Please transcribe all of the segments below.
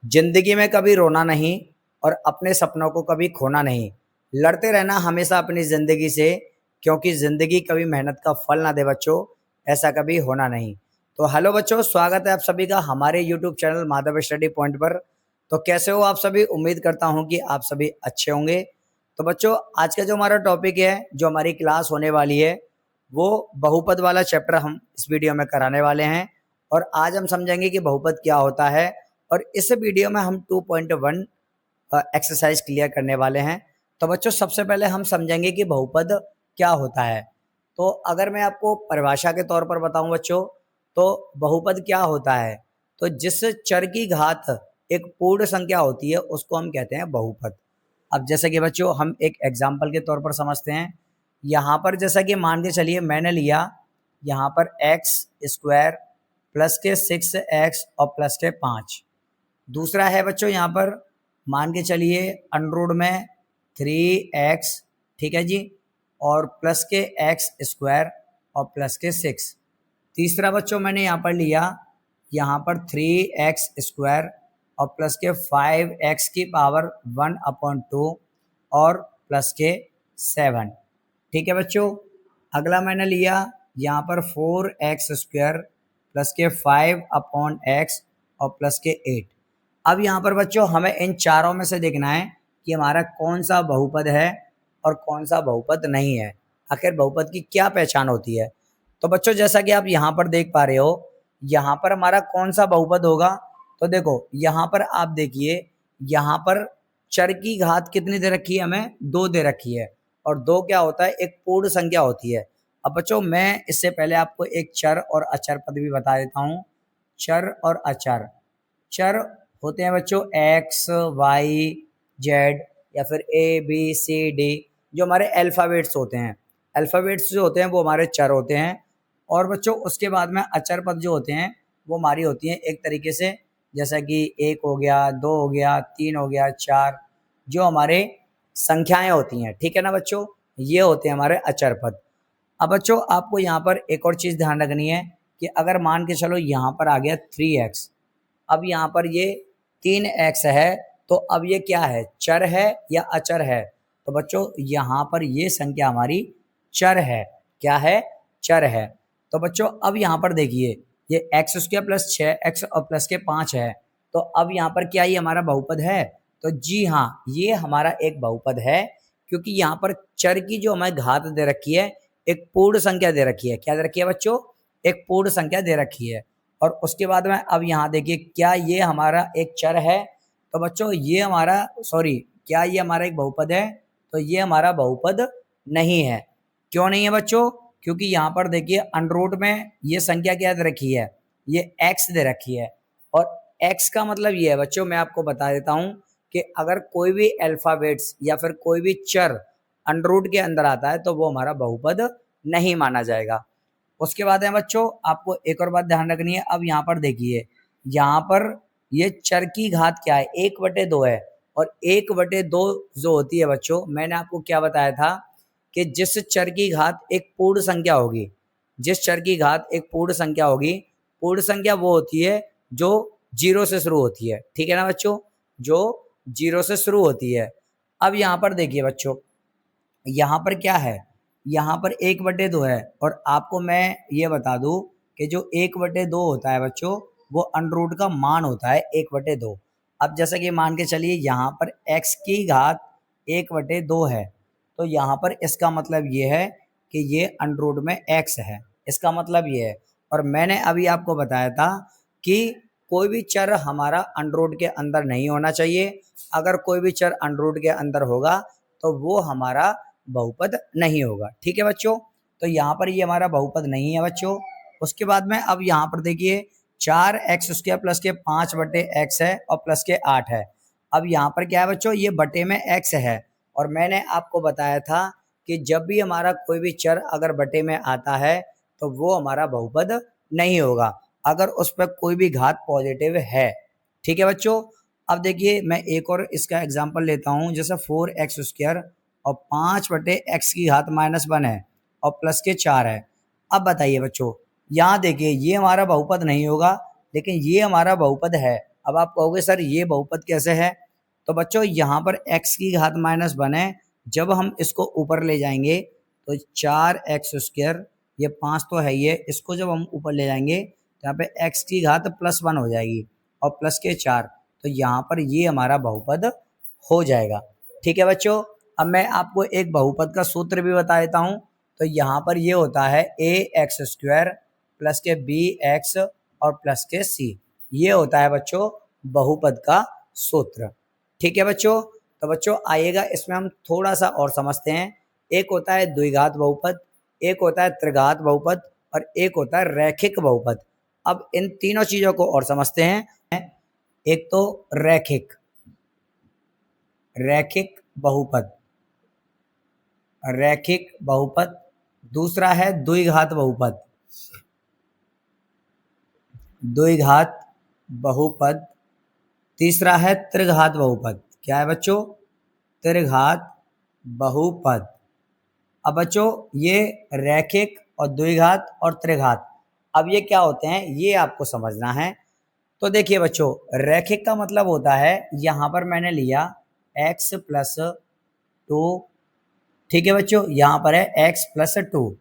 जिंदगी में कभी रोना नहीं और अपने सपनों को कभी खोना नहीं। लड़ते रहना हमेशा अपनी जिंदगी से, क्योंकि जिंदगी कभी मेहनत का फल ना दे बच्चों, ऐसा कभी होना नहीं। तो हेलो बच्चों, स्वागत है आप सभी का हमारे YouTube channel Madhav study point पर। तो कैसे हो आप सभी? उम्मीद करता हूं कि आप सभी अच्छे होंगे। तो बच्चों, आज का जो हमारा टॉपिक है, जो हमारी क्लास होने वाली है, वो बहुपद वाला चैप्टर हम इस वीडियो में कराने वाले हैं। और आज हम समझेंगे कि बहुपद क्या होता है, और इस वीडियो में हम 2.1 एक्सरसाइज क्लियर करने वाले हैं। तो बच्चों, सबसे पहले हम समझेंगे कि बहुपद क्या होता है। तो अगर मैं आपको परिभाषा के तौर पर बताऊं बच्चों, तो बहुपद क्या होता है, तो जिस चर की घात एक पूर्ण संख्या होती है उसको हम कहते हैं बहुपद। अब जैसे कि बच्चों, हम एक एग्जाम्पल के तौर पर समझते हैं। यहाँ पर जैसा कि मान के चलिए, मैंने लिया यहाँ पर एक्स स्क्वायर प्लस के 6x और प्लस के 5। दूसरा है बच्चों, यहाँ पर मान के चलिए अंडर में 3x, ठीक है जी, और प्लस के एक्स स्क्वायर और प्लस के 6। तीसरा बच्चों मैंने यहाँ पर लिया यहाँ पर 3x स्क्वायर और प्लस के 5x की पावर 1/2 और प्लस के 7। ठीक है बच्चों। अगला मैंने लिया यहाँ पर 4x स्क्वायर प्लस के 5/x और प्लस के 8। अब यहाँ पर बच्चों हमें इन चारों में से देखना है कि हमारा कौन सा बहुपद है और कौन सा बहुपद नहीं है। आखिर बहुपद की क्या पहचान होती है? तो बच्चों, जैसा कि आप यहाँ पर देख पा रहे हो, यहाँ पर हमारा कौन सा बहुपद होगा। तो देखो यहाँ पर आप देखिए, यहाँ पर चर की घात कितनी दे रखी है? हमें 2 दे रखी है। और 2 क्या होता है? एक पूर्ण संख्या होती है। अब बच्चों, मैं इससे पहले आपको एक चर और अचर पद भी बता देता हूँ। चर और अचर, चर होते हैं बच्चों एक्स, वाई, जेड या फिर ए, बी, सी, डी, जो हमारे अल्फ़ाबेट्स होते हैं। अल्फ़ाबेट्स जो होते हैं वो हमारे चर होते हैं। और बच्चों उसके बाद में अचर पद जो होते हैं वो हमारी होती हैं एक तरीके से, जैसा कि 1 हो गया, 2 हो गया, 3 हो गया, 4, जो हमारे संख्याएं होती हैं। ठीक है ना बच्चों, ये होते हैं हमारे अचर पद। अब बच्चों आपको यहाँ पर एक और चीज़ ध्यान रखनी है कि अगर मान के चलो यहाँ पर आ गया 3x, अब यहाँ पर ये 3x है, तो अब ये क्या है? चर है या अचर है? तो बच्चों यहाँ पर ये संख्या हमारी चर है। क्या है? चर है। तो बच्चों अब यहाँ पर देखिए, ये एक्स स्क्वायर प्लस 6x और प्लस के 5 है। तो अब यहाँ पर क्या ये हमारा बहुपद है? तो जी हाँ, ये हमारा एक बहुपद है, क्योंकि यहाँ पर चर की जो हमें घात दे रखी है, एक पूर्ण संख्या दे रखी है। क्या दे रखी है बच्चों? एक पूर्ण संख्या दे रखी है। और उसके बाद में अब यहाँ देखिए, क्या ये हमारा एक चर है? तो बच्चों ये हमारा, सॉरी, क्या ये हमारा एक बहुपद है? तो ये हमारा बहुपद नहीं है। क्यों नहीं है बच्चों? क्योंकि यहाँ पर देखिए अंडर में ये संख्या क्या दे रखी है? ये x दे रखी है। और x का मतलब ये है बच्चों, मैं आपको बता देता हूँ कि अगर कोई भी अल्फ़ाबेट्स या फिर कोई भी चर अंडर के अंदर आता है तो वो हमारा बहुपद नहीं माना जाएगा। उसके बाद है बच्चों, आपको एक और बात ध्यान रखनी है। अब यहाँ पर देखिए, यहाँ पर ये चर की घात क्या है? 1/2 है। और 1/2 जो होती है बच्चों, मैंने आपको क्या बताया था कि जिस चर की घात एक पूर्ण संख्या होगी, जिस चर की घात एक पूर्ण संख्या होगी, पूर्ण संख्या वो होती है जो 0 से शुरू होती है। ठीक है ना बच्चों, जो 0 से शुरू होती है। अब यहाँ पर देखिए बच्चों, यहाँ पर क्या है? यहाँ पर 1/2 है। और आपको मैं ये बता दूं कि जो 1/2 होता है बच्चों, वो अंडर का मान होता है 1/2। अब जैसा कि मान के चलिए, यहाँ पर x की घात 1/2 है, तो यहाँ पर इसका मतलब ये है कि ये अंडर में x है। इसका मतलब ये है। और मैंने अभी आपको बताया था कि कोई भी चर हमारा अंडर के अंदर नहीं होना चाहिए। अगर कोई भी चर अंडर के अंदर होगा तो वो हमारा बहुपद नहीं होगा। ठीक है बच्चों, तो यहाँ पर ये हमारा बहुपद नहीं है बच्चों। उसके बाद में अब यहाँ पर देखिए, 4x स्क्वायर प्लस के 5/x है और प्लस के 8 है। अब यहाँ पर क्या है बच्चों? ये बटे में x है। और मैंने आपको बताया था कि जब भी हमारा कोई भी चर अगर बटे में आता है तो वो हमारा बहुपद नहीं होगा, अगर उस पर कोई भी घात पॉजिटिव है। ठीक है बच्चों। अब देखिए, मैं एक और इसका एग्जाम्पल लेता हूँ। जैसे 4x स्क्वायर और 5/x की घात -1 है और प्लस के 4 है। अब बताइए बच्चों, यहाँ देखिए, ये हमारा बहुपद नहीं होगा, लेकिन ये हमारा बहुपद है। अब आप कहोगे सर ये बहुपद कैसे है? तो बच्चों यहाँ पर x की घात -1 है, जब हम इसको ऊपर ले जाएंगे तो 4x², ये 5 तो है ये, इसको जब हम ऊपर ले जाएंगे तो यहाँ पे x की घात +1 हो जाएगी और प्लस के 4, तो यहाँ पर ये हमारा बहुपद हो जाएगा। ठीक है बच्चों, अब मैं आपको एक बहुपद का सूत्र भी बता देता हूँ। तो यहाँ पर ये होता है ax² प्लस के bx और प्लस के c, ये होता है बच्चों बहुपद का सूत्र। ठीक है बच्चों, तो बच्चों आइएगा इसमें हम थोड़ा सा और समझते हैं। एक होता है द्विघात बहुपद, एक होता है त्रिघात बहुपद और एक होता है रैखिक बहुपद। अब इन तीनों चीजों को और समझते हैं। एक तो रैखिक बहुपद, रैखिक बहुपद, दूसरा है द्विघात बहुपद, द्विघात बहुपद, तीसरा है त्रिघात बहुपद। क्या है बच्चों? त्रिघात बहुपद। अब बच्चों ये रैखिक और द्विघात और त्रिघात, अब ये क्या होते हैं ये आपको समझना है। तो देखिए बच्चों, रैखिक का मतलब होता है, यहाँ पर मैंने लिया x+2, ठीक है बच्चों, यहाँ पर है x+2।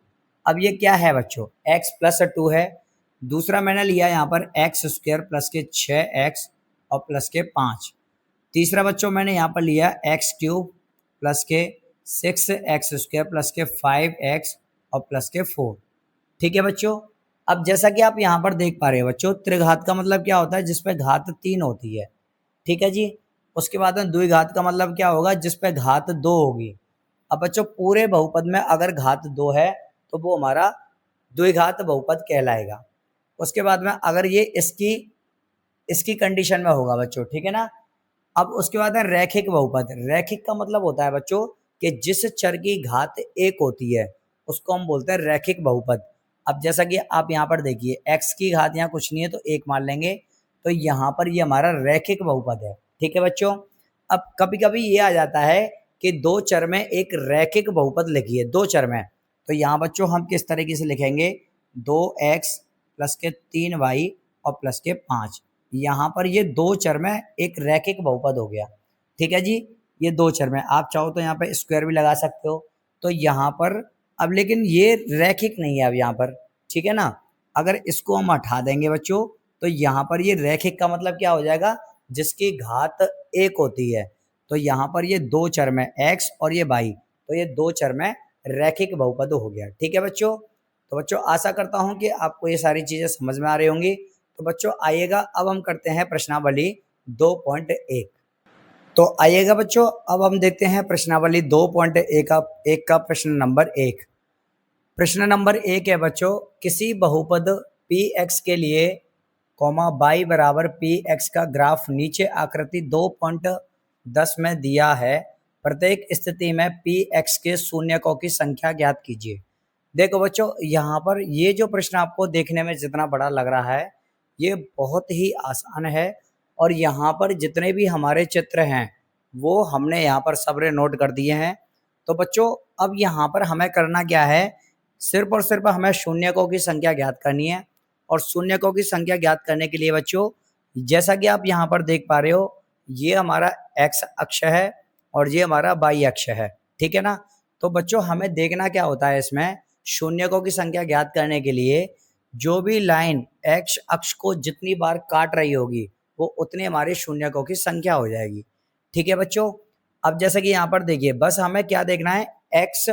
अब ये क्या है बच्चों? x+2 है। दूसरा मैंने लिया यहाँ पर x² प्लस के 6x और प्लस के 5। तीसरा बच्चों मैंने यहाँ पर लिया x³ प्लस के 6x² प्लस के 5x और प्लस के 4। ठीक है बच्चों, अब जैसा कि आप यहाँ पर देख पा रहे हो बच्चों, त्रिघात का मतलब क्या होता है? जिसपे घात 3 होती है। ठीक है जी। उसके बाद में द्विघात का मतलब क्या होगा? जिसपे घात 2 होगी। अब बच्चों पूरे बहुपद में अगर घात 2 है तो वो हमारा द्विघात बहुपद कहलाएगा। उसके बाद में अगर ये इसकी कंडीशन में होगा बच्चों, ठीक है ना। अब उसके बाद है रैखिक बहुपद। रैखिक का मतलब होता है बच्चों कि जिस चर की घात 1 होती है उसको हम बोलते हैं रैखिक बहुपद। अब जैसा कि आप यहाँ पर देखिए, x की घात यहाँ कुछ नहीं है तो 1 मान लेंगे, तो यहाँ पर ये हमारा रैखिक बहुपद है। ठीक है बच्चों, अब कभी कभी ये आ जाता है कि 2 चर में एक रैखिक बहुपद लिखिए, 2 चर में, तो यहाँ बच्चों हम किस तरीके से लिखेंगे? 2x प्लस के 3y और प्लस के 5। यहाँ पर ये 2 चर में एक रैखिक बहुपद हो गया। ठीक है जी, ये 2 चर में, आप चाहो तो यहाँ पे स्क्वायर भी लगा सकते हो। तो यहाँ पर अब लेकिन ये रैखिक नहीं है अब यहाँ पर, ठीक है ना। अगर इसको हम हटा देंगे बच्चों तो यहाँ पर ये रैखिक का मतलब क्या हो जाएगा? जिसकी घात 1 होती है। तो यहाँ पर ये 2 चर में x और ये y, तो ये 2 चर में रैखिक बहुपद हो गया। ठीक है बच्चों, तो बच्चों आशा करता हूँ कि आपको ये सारी चीजें समझ में आ रही होंगी। तो बच्चों आइएगा अब हम करते हैं प्रश्नावली 2.1। तो आइएगा बच्चों अब हम देखते हैं प्रश्नावली 2.1 का प्रश्न नंबर 1। प्रश्न नंबर 1 है बच्चों, किसी बहुपद px के लिए y बराबर px का ग्राफ नीचे आकृति 2.10 में दिया है। प्रत्येक स्थिति में px के शून्यकों की संख्या ज्ञात कीजिए। देखो बच्चों, यहाँ पर ये जो प्रश्न आपको देखने में जितना बड़ा लग रहा है ये बहुत ही आसान है, और यहाँ पर जितने भी हमारे चित्र हैं वो हमने यहाँ पर सबरे नोट कर दिए हैं। तो बच्चों अब यहाँ पर हमें करना क्या है? सिर्फ और सिर्फ हमें शून्यकों की संख्या ज्ञात करनी है। और शून्यकों की संख्या ज्ञात करने के लिए बच्चों, जैसा कि आप यहाँ पर देख पा रहे हो, ये हमारा x अक्ष है और ये हमारा y अक्ष है। ठीक है ना। तो बच्चों हमें देखना क्या होता है, इसमें शून्यकों की संख्या ज्ञात करने के लिए जो भी लाइन x अक्ष को जितनी बार काट रही होगी वो उतनी हमारी शून्यकों की संख्या हो जाएगी। ठीक है बच्चों, अब जैसे कि यहाँ पर देखिए, बस हमें क्या देखना है? x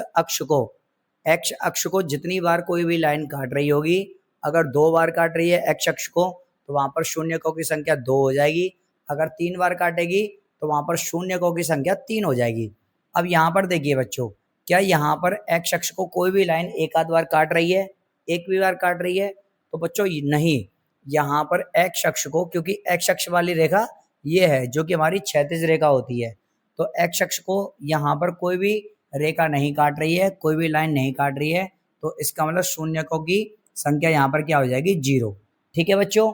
अक्ष को जितनी बार कोई भी लाइन काट रही होगी, अगर 2 बार काट रही है x अक्ष को तो वहां पर शून्यकों की संख्या 2 हो जाएगी। अगर 3 बार काटेगी तो वहां पर शून्यकों की संख्या 3 हो जाएगी। अब यहाँ पर देखिए बच्चों, क्या यहाँ पर x अक्ष को कोई भी लाइन एक आध बार काट रही है? एक भी बार काट रही है? तो बच्चों नहीं, यहाँ पर x अक्ष को, क्योंकि x अक्ष वाली रेखा ये है जो कि हमारी क्षैतिज रेखा होती है, तो x अक्ष को यहाँ पर कोई भी रेखा नहीं काट रही है, कोई भी लाइन नहीं काट रही है, तो इसका मतलब शून्यकों की संख्या यहाँ पर क्या हो जाएगी? 0। ठीक है बच्चों,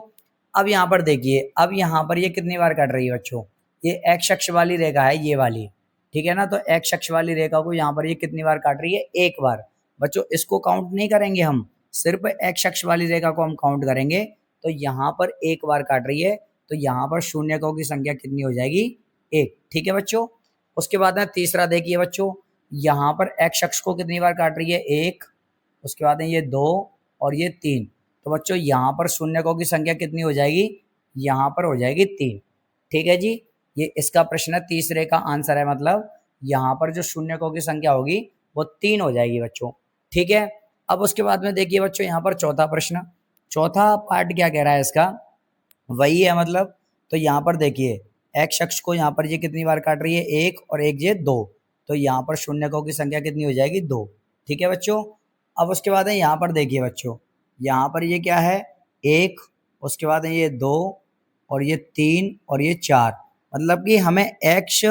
अब यहाँ पर देखिए, अब यहाँ पर ये कितनी बार काट रही है बच्चों? ये x अक्ष वाली रेखा है, ये वाली, ठीक है ना। तो x अक्ष वाली रेखा को यहाँ पर ये कितनी बार काट रही है? 1 बार। बच्चों इसको काउंट नहीं करेंगे हम, सिर्फ x अक्ष वाली रेखा को हम काउंट करेंगे। तो यहाँ पर 1 बार काट रही है, तो यहाँ पर शून्यकों की संख्या कितनी हो जाएगी? 1। ठीक है बच्चों। उसके बाद में तीसरा देखिए बच्चों, यहाँ पर x अक्ष को कितनी बार काट रही है? 1। उसके बाद में ये 2 और ये 3। तो बच्चों यहाँ पर शून्यकों की संख्या कितनी हो जाएगी? यहाँ पर हो जाएगी 3। ठीक है जी, ये इसका प्रश्न तीसरे का आंसर है, मतलब यहाँ पर जो शून्यकों की संख्या होगी वो 3 हो जाएगी बच्चों। ठीक है। अब उसके बाद में देखिए बच्चों, यहाँ पर चौथा प्रश्न, चौथा पार्ट क्या कह रहा है इसका? वही है मतलब। तो यहाँ पर देखिए x अक्ष को यहाँ पर ये कितनी बार काट रही है? 1 और 1 ये 2। तो यहाँ पर शून्यकों की संख्या कितनी हो जाएगी? 2। ठीक है बच्चों। अब उसके बाद है यहाँ पर देखिए बच्चों, यहाँ पर ये क्या है? 1, उसके बाद है ये 2 और ये 3 और ये 4। मतलब कि हमें x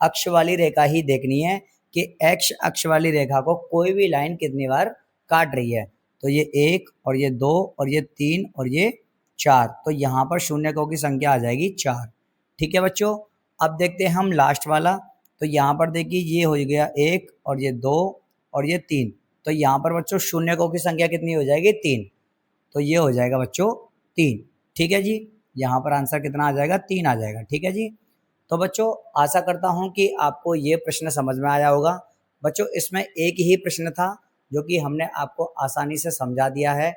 अक्ष वाली रेखा ही देखनी है कि x अक्ष वाली रेखा को कोई भी लाइन कितनी बार काट रही है। तो ये 1 और ये 2 और ये 3 और ये 4। तो यहाँ पर शून्यकों की संख्या आ जाएगी 4। ठीक है बच्चों। अब देखते हैं हम लास्ट वाला। तो यहाँ पर देखिए ये हो गया 1 और ये 2 और ये 3। तो यहाँ पर बच्चों शून्यकों की संख्या कितनी हो जाएगी? 3। तो ये हो जाएगा बच्चों 3। ठीक है जी, यहाँ पर आंसर कितना आ जाएगा? 3 आ जाएगा। ठीक है जी। तो बच्चों आशा करता हूँ कि आपको ये प्रश्न समझ में आया होगा। बच्चों इसमें एक ही प्रश्न था जो कि हमने आपको आसानी से समझा दिया है।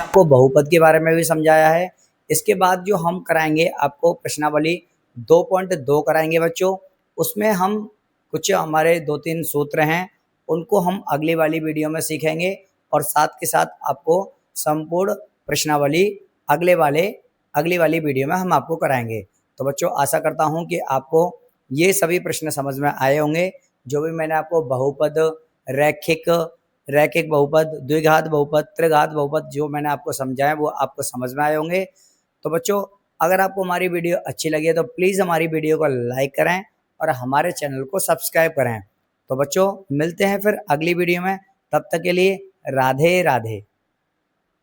आपको बहुपद के बारे में भी समझाया है। इसके बाद जो हम कराएंगे आपको प्रश्नावली 2.2 कराएंगे बच्चों। उसमें हम कुछ हमारे 2-3 सूत्र हैं, उनको हम अगली वाली वीडियो में सीखेंगे और साथ के साथ आपको संपूर्ण प्रश्नावली अगली वाली वीडियो में हम आपको कराएंगे। तो बच्चों आशा करता हूँ कि आपको ये सभी प्रश्न समझ में आए होंगे। जो भी मैंने आपको बहुपद, रैखिक बहुपद, द्विघात बहुपद, त्रिघात बहुपद जो मैंने आपको समझाया वो आपको समझ में आए होंगे। तो बच्चों अगर आपको हमारी वीडियो अच्छी लगी है तो प्लीज़ हमारी वीडियो को लाइक करें और हमारे चैनल को सब्सक्राइब करें। तो बच्चों मिलते हैं फिर अगली वीडियो में, तब तक के लिए राधे राधे।